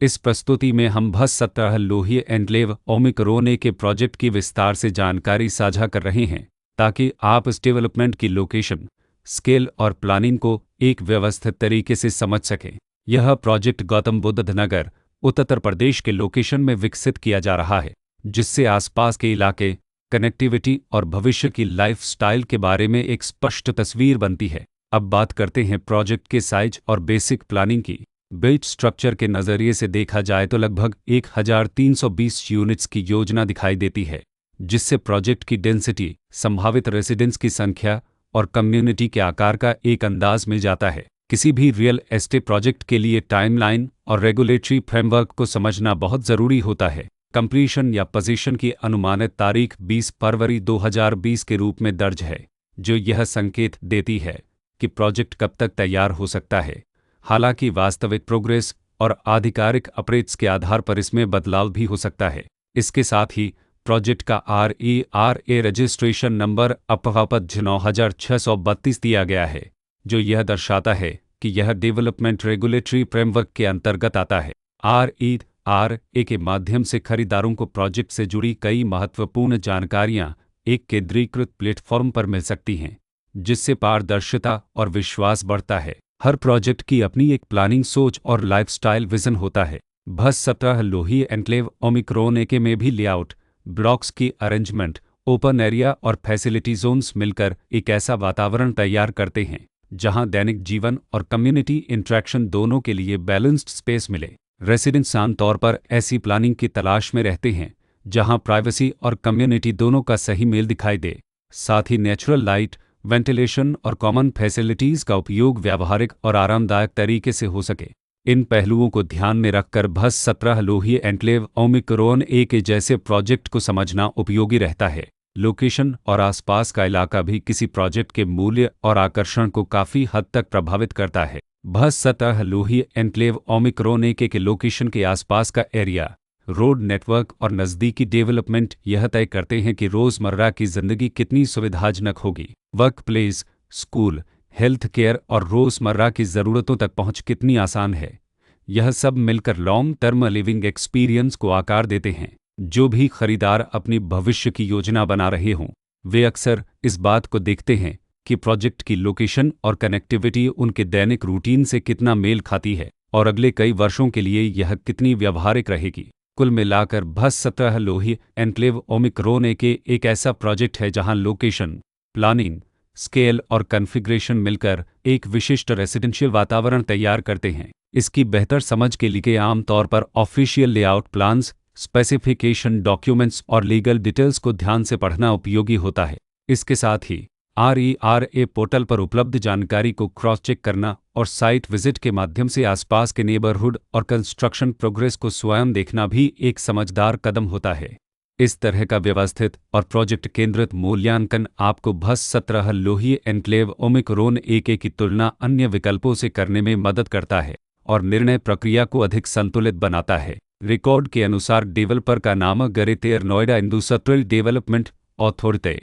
इस प्रस्तुति में हम भस 17 लोही एन्क्लेव ओमिक्रॉन ए के प्रोजेक्ट की विस्तार से जानकारी साझा कर रहे हैं ताकि आप इस डेवलपमेंट की लोकेशन, स्केल और प्लानिंग को एक व्यवस्थित तरीके से समझ सकें। यह प्रोजेक्ट गौतम बुद्ध नगर, उत्तर प्रदेश के लोकेशन में विकसित किया जा रहा है, जिससे आसपास के इलाके, कनेक्टिविटी और भविष्य की लाइफस्टाइल के बारे में एक स्पष्ट तस्वीर बनती है। अब बात करते हैं प्रोजेक्ट के साइज और बेसिक प्लानिंग की। बिल्ट स्ट्रक्चर के नज़रिए से देखा जाए तो लगभग 1320 यूनिट्स की योजना दिखाई देती है, जिससे प्रोजेक्ट की डेंसिटी, संभावित रेसिडेंट्स की संख्या और कम्युनिटी के आकार का एक अंदाज मिल जाता है। किसी भी रियल एस्टेट प्रोजेक्ट के लिए टाइमलाइन और रेगुलेटरी फ्रेमवर्क को समझना बहुत ज़रूरी होता है। कंप्लीशन या पोजीशन की अनुमानित तारीख 20 फरवरी 2020 के रूप में दर्ज है, जो यह संकेत देती है कि प्रोजेक्ट कब तक तैयार हो सकता है। हालांकि वास्तविक प्रोग्रेस और आधिकारिक अपडेट्स के आधार पर इसमें बदलाव भी हो सकता है। इसके साथ ही प्रोजेक्ट का RERA रजिस्ट्रेशन नंबर अपवापद 9632 दिया गया है, जो यह दर्शाता है कि यह डेवलपमेंट रेगुलेटरी फ्रेमवर्क के अंतर्गत आता है। RERA के माध्यम से खरीदारों को प्रोजेक्ट से जुड़ी कई महत्वपूर्ण जानकारियां एक केंद्रीकृत प्लेटफॉर्म पर मिल सकती हैं, जिससे पारदर्शिता और विश्वास बढ़ता है। हर प्रोजेक्ट की अपनी एक प्लानिंग सोच और लाइफस्टाइल विजन होता है। भस 17 लोही एन्क्लेव ओमिक्रॉन ए में भी लेआउट, ब्लॉक्स की अरेंजमेंट, ओपन एरिया और फैसिलिटी जोन्स मिलकर एक ऐसा वातावरण तैयार करते हैं जहां दैनिक जीवन और कम्युनिटी इंटरेक्शन दोनों के लिए बैलेंस्ड स्पेस मिले। रेसिडेंट्स आमतौर पर ऐसी प्लानिंग की तलाश में रहते हैं जहां प्राइवेसी और कम्युनिटी दोनों का सही मेल दिखाई दे। साथ ही नेचुरल लाइट, वेंटिलेशन और कॉमन फैसिलिटीज़ का उपयोग व्यावहारिक और आरामदायक तरीके से हो सके। इन पहलुओं को ध्यान में रखकर भस 17 लोही एन्क्लेव ओमिक्रॉन ए के जैसे प्रोजेक्ट को समझना उपयोगी रहता है। लोकेशन और आसपास का इलाका भी किसी प्रोजेक्ट के मूल्य और आकर्षण को काफ़ी हद तक प्रभावित करता है। भस 17 लोही एन्क्लेव ओमिक्रॉन ए के लोकेशन के आसपास का एरिया, रोड नेटवर्क और नज़दीकी डेवलपमेंट यह तय करते हैं कि रोज़मर्रा की ज़िंदगी कितनी सुविधाजनक होगी। Work place, school, health care और रोज़मर्रा की ज़रूरतों तक पहुंच कितनी आसान है। यह सब मिलकर लॉन्ग टर्म लिविंग एक्सपीरियंस को आकार देते हैं। जो भी खरीदार अपनी भविष्य की योजना बना रहे हों, वे अक्सर इस बात को देखते हैं कि प्रोजेक्ट की लोकेशन और कनेक्टिविटी उनके दैनिक रूटीन से कितना मेल खाती है और अगले कई वर्षों के लिए यह कितनी व्यावहारिक रहेगी। कुल मिलाकर भस 17 लोही एन्क्लेव ओमिक्रॉन ए एक ऐसा प्रोजेक्ट है जहां लोकेशन, प्लानिंग, स्केल और कॉन्फ़िगरेशन मिलकर एक विशिष्ट रेसिडेंशियल वातावरण तैयार करते हैं। इसकी बेहतर समझ के लिए आमतौर पर official layout plans, specification documents और लीगल डिटेल्स को ध्यान से पढ़ना उपयोगी होता है। इसके साथ ही RERA पोर्टल पर उपलब्ध जानकारी को क्रॉस चेक करना और साइट विजिट के माध्यम से आसपास के नेबरहुड और कंस्ट्रक्शन प्रोग्रेस को स्वयं देखना भी एक समझदार कदम होता है। इस तरह का व्यवस्थित और प्रोजेक्ट केंद्रित मूल्यांकन आपको भस 17 लोही एन्क्लेव ओमिक्रॉन ए की तुलना अन्य विकल्पों से करने में मदद करता है और निर्णय प्रक्रिया को अधिक संतुलित बनाता है। रिकॉर्ड के अनुसार डेवलपर का नाम greater Noida industrial development authority